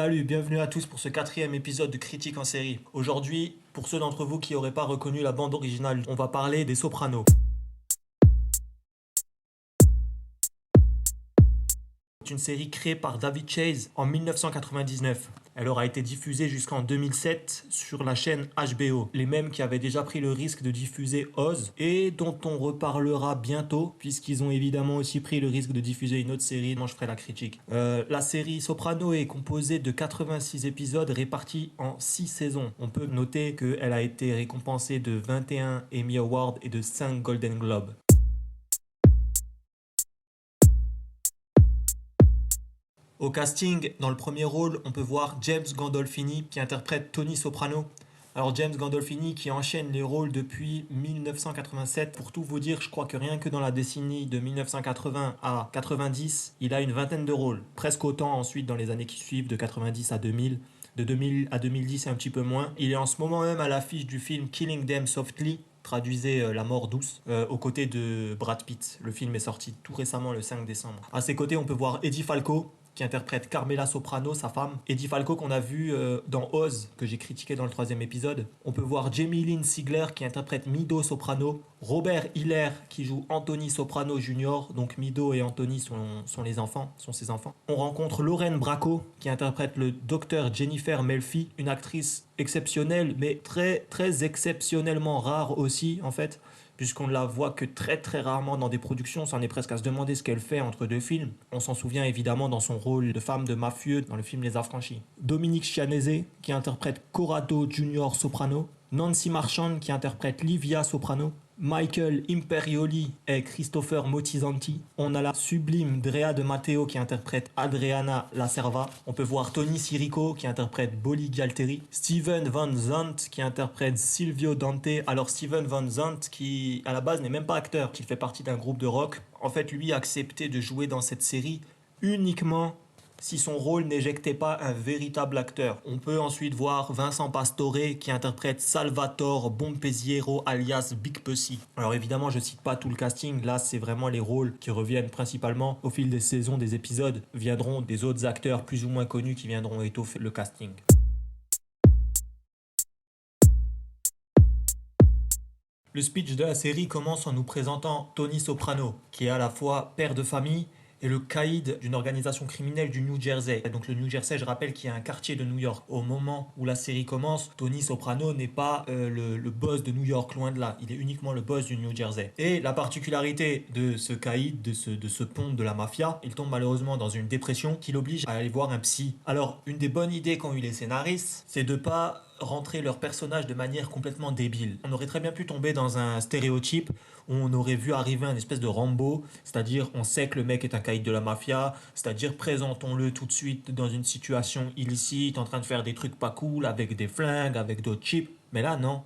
Salut, bienvenue à tous pour ce quatrième épisode de Critique en série. Aujourd'hui, pour ceux d'entre vous qui n'auraient pas reconnu la bande originale, on va parler des Sopranos. C'est une série créée par David Chase en 1999. Elle aura été diffusée jusqu'en 2007 sur la chaîne HBO. Les mêmes qui avaient déjà pris le risque de diffuser Oz et dont on reparlera bientôt puisqu'ils ont évidemment aussi pris le risque de diffuser une autre série dont je ferai la critique. La série Soprano est composée de 86 épisodes répartis en 6 saisons. On peut noter qu'elle a été récompensée de 21 Emmy Awards et de 5 Golden Globes. Au casting, dans le premier rôle, on peut voir James Gandolfini qui interprète Tony Soprano. Alors James Gandolfini qui enchaîne les rôles depuis 1987. Pour tout vous dire, je crois que rien que dans la décennie de 1980 à 90, il a une vingtaine de rôles. Presque autant ensuite dans les années qui suivent, de 90 à 2000. De 2000 à 2010, un petit peu moins. Il est en ce moment même à l'affiche du film Killing Them Softly, traduisez La mort douce, aux côtés de Brad Pitt. Le film est sorti tout récemment, le 5 décembre. À ses côtés, on peut voir Eddie Falco, qui interprète Carmela Soprano, sa femme. Eddie Falco qu'on a vu dans Oz, que j'ai critiqué dans le troisième épisode. On peut voir Jamie Lynn Sigler qui interprète Mido Soprano. Robert Hiller qui joue Anthony Soprano Jr. Donc Mido et Anthony sont ses enfants. On rencontre Lorraine Bracco qui interprète le docteur Jennifer Melfi, une actrice exceptionnelle, mais très très exceptionnellement rare aussi en fait, puisqu'on ne la voit que très très rarement dans des productions. On s'en est presque à se demander ce qu'elle fait entre deux films. On s'en souvient évidemment dans son rôle de femme de mafieux dans le film Les Affranchis. Dominique Chianese qui interprète Corrado Junior Soprano. Nancy Marchand qui interprète Livia Soprano. Michael Imperioli et Christopher Moltisanti. On a la sublime Drea de Matteo qui interprète Adriana Lacerva. On peut voir Tony Sirico qui interprète Bolly Galteri. Steven Van Zandt qui interprète Silvio Dante. Alors Steven Van Zandt qui à la base n'est même pas acteur, qui fait partie d'un groupe de rock. En fait, lui a accepté de jouer dans cette série uniquement si son rôle n'éjectait pas un véritable acteur. On peut ensuite voir Vincent Pastore qui interprète Salvatore Bompesiero alias Big Pussy. Alors évidemment je cite pas tout le casting, là c'est vraiment les rôles qui reviennent principalement au fil des saisons, des épisodes. Viendront des autres acteurs plus ou moins connus qui viendront étoffer le casting. Le speech de la série commence en nous présentant Tony Soprano, qui est à la fois père de famille et le caïd d'une organisation criminelle du New Jersey. Donc le New Jersey, je rappelle qu'il y a un quartier de New York. Au moment où la série commence, Tony Soprano n'est pas le boss de New York, loin de là. Il est uniquement le boss du New Jersey. Et la particularité de ce caïd, de ce pont de la mafia, il tombe malheureusement dans une dépression qui l'oblige à aller voir un psy. Alors, une des bonnes idées qu'ont eu les scénaristes, c'est de pas rentrer leur personnage de manière complètement débile. On aurait très bien pu tomber dans un stéréotype où on aurait vu arriver un espèce de Rambo, c'est-à-dire on sait que le mec est un caïd de la mafia, c'est-à-dire présentons-le tout de suite dans une situation illicite, en train de faire des trucs pas cool, avec des flingues, avec d'autres chips. Mais là, non.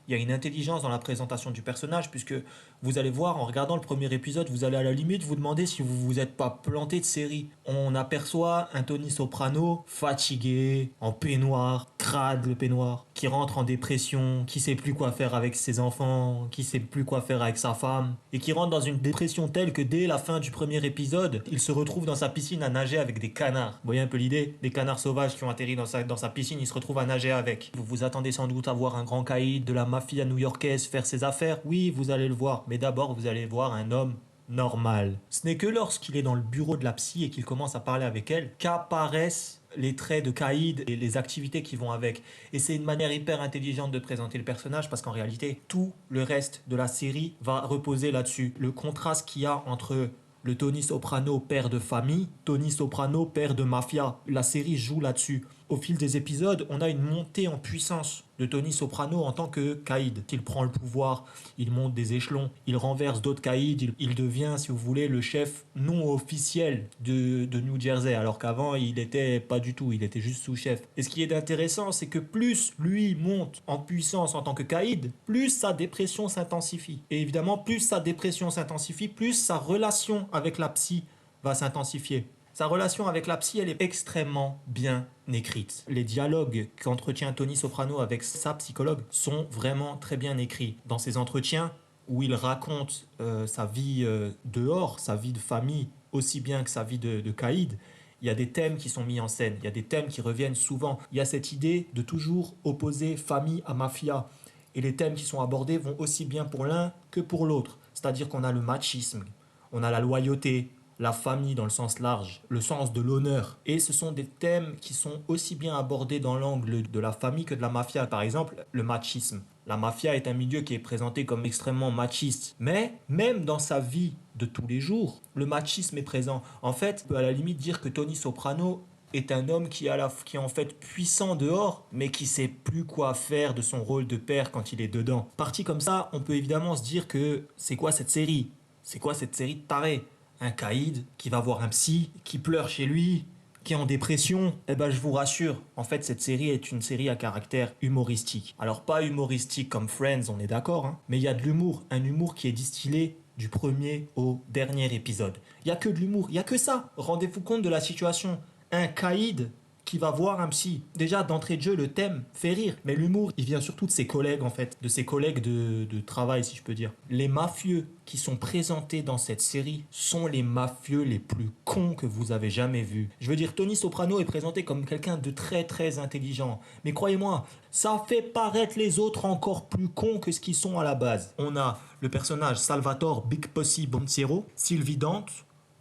Il y a une intelligence dans la présentation du personnage, puisque vous allez voir, en regardant le premier épisode, vous allez à la limite vous demander si vous vous êtes pas planté de série. On aperçoit un Tony Soprano fatigué, en peignoir, crade le peignoir, qui rentre en dépression, qui sait plus quoi faire avec ses enfants, qui sait plus quoi faire avec sa femme, et qui rentre dans une dépression telle que dès la fin du premier épisode, il se retrouve dans sa piscine à nager avec des canards. Vous voyez un peu l'idée? Des canards sauvages qui ont atterri dans sa piscine, il se retrouve à nager avec. Vous vous attendez sans doute à voir un grand caïd de la mafia new-yorkaise faire ses affaires. Oui, vous allez le voir, mais d'abord vous allez voir un homme normal. Ce n'est que lorsqu'il est dans le bureau de la psy et qu'il commence à parler avec elle qu'apparaissent les traits de caïd et les activités qui vont avec. Et c'est une manière hyper intelligente de présenter le personnage parce qu'en réalité, tout le reste de la série va reposer là-dessus. Le contraste qu'il y a entre le Tony Soprano père de famille, Tony Soprano père de mafia. La série joue là-dessus. Au fil des épisodes, on a une montée en puissance de Tony Soprano en tant que caïd. Il prend le pouvoir, il monte des échelons, il renverse d'autres caïds, il devient, si vous voulez, le chef non officiel de New Jersey, alors qu'avant, il n'était pas du tout, il était juste sous-chef. Et ce qui est intéressant, c'est que plus lui monte en puissance en tant que caïd, plus sa dépression s'intensifie. Et évidemment, plus sa dépression s'intensifie, plus sa relation avec la psy va s'intensifier. Sa relation avec la psy, elle est extrêmement bien écrite. Les dialogues qu'entretient Tony Soprano avec sa psychologue sont vraiment très bien écrits. Dans ces entretiens où il raconte sa vie dehors, sa vie de famille, aussi bien que sa vie de caïd, il y a des thèmes qui sont mis en scène, il y a des thèmes qui reviennent souvent. Il y a cette idée de toujours opposer famille à mafia. Et les thèmes qui sont abordés vont aussi bien pour l'un que pour l'autre. C'est-à-dire qu'on a le machisme, on a la loyauté, la famille dans le sens large, le sens de l'honneur. Et ce sont des thèmes qui sont aussi bien abordés dans l'angle de la famille que de la mafia. Par exemple, le machisme. La mafia est un milieu qui est présenté comme extrêmement machiste. Mais même dans sa vie de tous les jours, le machisme est présent. En fait, on peut à la limite dire que Tony Soprano est un homme qui est en fait puissant dehors, mais qui sait plus quoi faire de son rôle de père quand il est dedans. Parti comme ça, on peut évidemment se dire que c'est quoi cette série? C'est quoi cette série de tarés? Un caïd qui va voir un psy, qui pleure chez lui, qui est en dépression. Eh ben je vous rassure, en fait cette série est une série à caractère humoristique. Alors pas humoristique comme Friends, on est d'accord, hein, mais il y a de l'humour, un humour qui est distillé du premier au dernier épisode. Il y a que de l'humour, il y a que ça. Rendez-vous compte de la situation. Un caïd qui va voir un psy. Déjà, d'entrée de jeu, le thème fait rire. Mais l'humour, il vient surtout de ses collègues, en fait. De ses collègues de travail, si je peux dire. Les mafieux qui sont présentés dans cette série sont les mafieux les plus cons que vous avez jamais vus. Je veux dire, Tony Soprano est présenté comme quelqu'un de très très intelligent. Mais croyez-moi, ça fait paraître les autres encore plus cons que ce qu'ils sont à la base. On a le personnage Salvatore Big Possi Bonsiero, Sylvie Dante,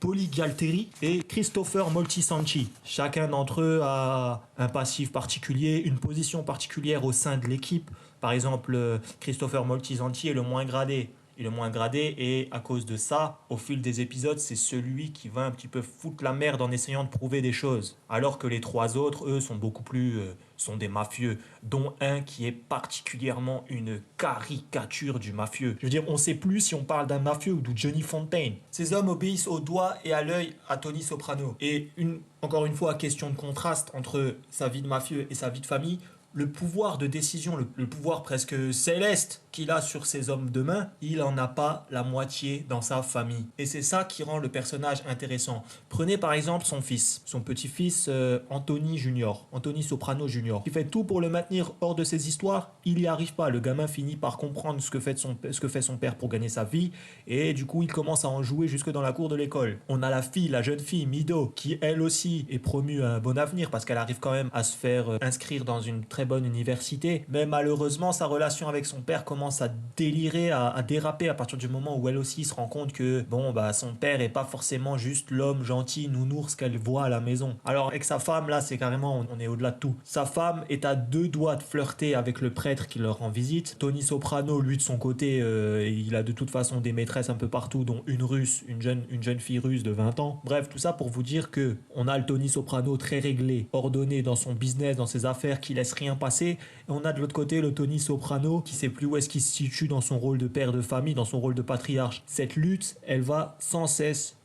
Poli Galtieri et Christopher Moltisanti. Chacun d'entre eux a un passif particulier, une position particulière au sein de l'équipe. Par exemple, Christopher Moltisanti est le moins gradé. Il est le moins gradé et à cause de ça, au fil des épisodes, c'est celui qui va un petit peu foutre la merde en essayant de prouver des choses. Alors que les trois autres, eux, sont beaucoup plus... sont des mafieux, dont un qui est particulièrement une caricature du mafieux. Je veux dire, on sait plus si on parle d'un mafieux ou de Johnny Fontaine. Ces hommes obéissent au doigt et à l'œil à Tony Soprano. Et encore une fois, question de contraste entre sa vie de mafieux et sa vie de famille, le pouvoir de décision, le pouvoir presque céleste qu'il a sur ses hommes de main, il en a pas la moitié dans sa famille. Et c'est ça qui rend le personnage intéressant. Prenez par exemple son fils, son petit-fils Anthony Junior, Anthony Soprano Junior, qui fait tout pour le maintenir hors de ses histoires. Il n'y arrive pas. Le gamin finit par comprendre ce que fait son père pour gagner sa vie, et du coup il commence à en jouer jusque dans la cour de l'école. On a la jeune fille Mido, qui elle aussi est promue à un bon avenir parce qu'elle arrive quand même à se faire inscrire dans une très bonne université, mais malheureusement sa relation avec son père commence à délirer, à déraper à partir du moment où elle aussi se rend compte que bon bah son père est pas forcément juste l'homme gentil nounours qu'elle voit à la maison. Alors avec sa femme là, c'est carrément, on est au-delà de tout. Sa femme est à deux doigts de flirter avec le prêtre qui leur rend visite. Tony Soprano, lui de son côté, il a de toute façon des maîtresses un peu partout, dont une russe, une jeune fille russe de 20 ans. Bref, tout ça pour vous dire que on a le Tony Soprano très réglé, ordonné dans son business, dans ses affaires, qui laisse rien passer. Et on a de l'autre côté le Tony Soprano qui sait plus où est-ce qu'il se situe dans son rôle de père de famille, dans son rôle de patriarche. Cette lutte, elle va sans cesse,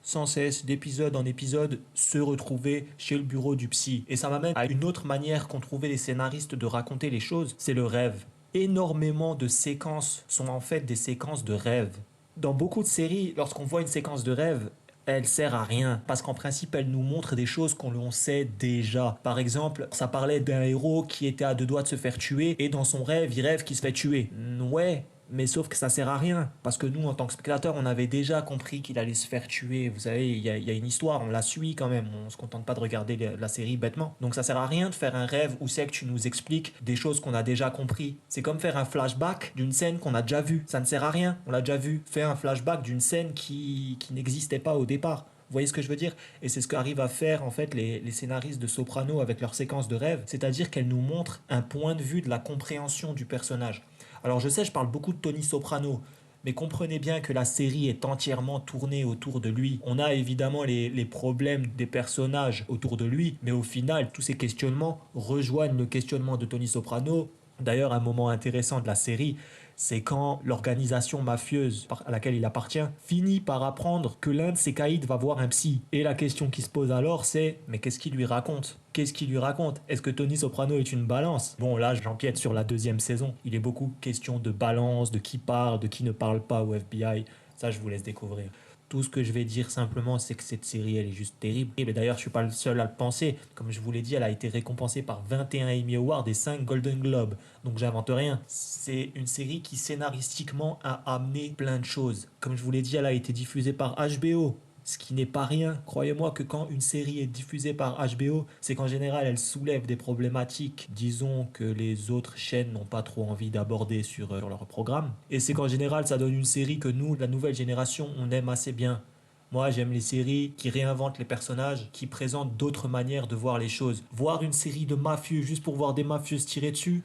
d'épisode en épisode, se retrouver chez le bureau du psy. Et ça m'amène à une autre manière qu'ont trouvé les scénaristes de raconter les choses, c'est le rêve. Énormément de séquences sont en fait des séquences de rêve. Dans beaucoup de séries, lorsqu'on voit une séquence de rêve, elle sert à rien parce qu'en principe elle nous montre des choses qu'on sait déjà. Par exemple, ça parlait d'un héros qui était à deux doigts de se faire tuer et dans son rêve il rêve qu'il se fait tuer. Ouais, mais sauf que ça sert à rien parce que nous en tant que spectateurs on avait déjà compris qu'il allait se faire tuer. Vous savez, il y a une histoire, on la suit quand même, on se contente pas de regarder la série bêtement. Donc ça sert à rien de faire un rêve où c'est que tu nous expliques des choses qu'on a déjà compris. C'est comme faire un flashback d'une scène qu'on a déjà vue. Ça ne sert à rien, on l'a déjà vu. Fais un flashback d'une scène qui n'existait pas au départ. Vous voyez ce que je veux dire? Et c'est ce qu'arrivent à faire en fait les scénaristes de Soprano avec leurs séquences de rêve, c'est-à-dire qu'elles nous montrent un point de vue de la compréhension du personnage. Alors je sais, je parle beaucoup de Tony Soprano, mais comprenez bien que la série est entièrement tournée autour de lui. On a évidemment les problèmes des personnages autour de lui, mais au final, tous ces questionnements rejoignent le questionnement de Tony Soprano. D'ailleurs, un moment intéressant de la série, c'est quand l'organisation mafieuse à laquelle il appartient finit par apprendre que l'un de ses caïds va voir un psy. Et la question qui se pose alors, c'est mais qu'est-ce qu'il lui raconte? Qu'est-ce qu'il lui raconte? Est-ce que Tony Soprano est une balance? Bon, là, j'empiète sur la deuxième saison. Il est beaucoup question de balance, de qui parle, de qui ne parle pas au FBI. Ça, je vous laisse découvrir. Tout ce que je vais dire simplement, c'est que cette série, elle est juste terrible. Et d'ailleurs, je suis pas le seul à le penser. Comme je vous l'ai dit, elle a été récompensée par 21 Emmy Awards et 5 Golden Globes. Donc j'invente rien. C'est une série qui scénaristiquement a amené plein de choses. Comme je vous l'ai dit, elle a été diffusée par HBO. ce qui n'est pas rien. Croyez-moi que quand une série est diffusée par HBO, c'est qu'en général, elle soulève des problématiques, disons, que les autres chaînes n'ont pas trop envie d'aborder sur leur programme. Et c'est qu'en général, ça donne une série que nous, la nouvelle génération, on aime assez bien. Moi, j'aime les séries qui réinventent les personnages, qui présentent d'autres manières de voir les choses. Voir une série de mafieux juste pour voir des mafieux se tirer dessus,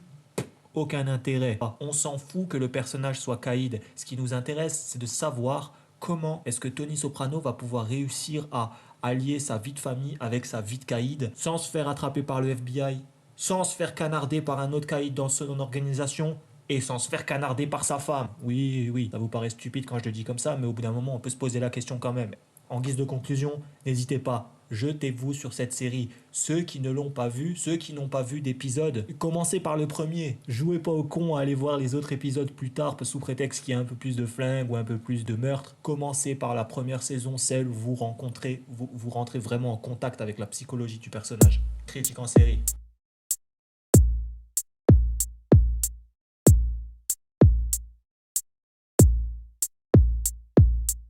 aucun intérêt. On s'en fout que le personnage soit caïd. Ce qui nous intéresse, c'est de savoir comment est-ce que Tony Soprano va pouvoir réussir à allier sa vie de famille avec sa vie de caïd sans se faire attraper par le FBI, sans se faire canarder par un autre caïd dans son organisation et sans se faire canarder par sa femme. Oui, oui, ça vous paraît stupide quand je le dis comme ça, mais au bout d'un moment, on peut se poser la question quand même. En guise de conclusion, n'hésitez pas, jetez-vous sur cette série. Ceux qui ne l'ont pas vu, ceux qui n'ont pas vu d'épisode, commencez par le premier. Jouez pas au con à aller voir les autres épisodes plus tard sous prétexte qu'il y a un peu plus de flingue ou un peu plus de meurtre. Commencez par la première saison, celle où vous rentrez vraiment en contact avec la psychologie du personnage. Critique en série.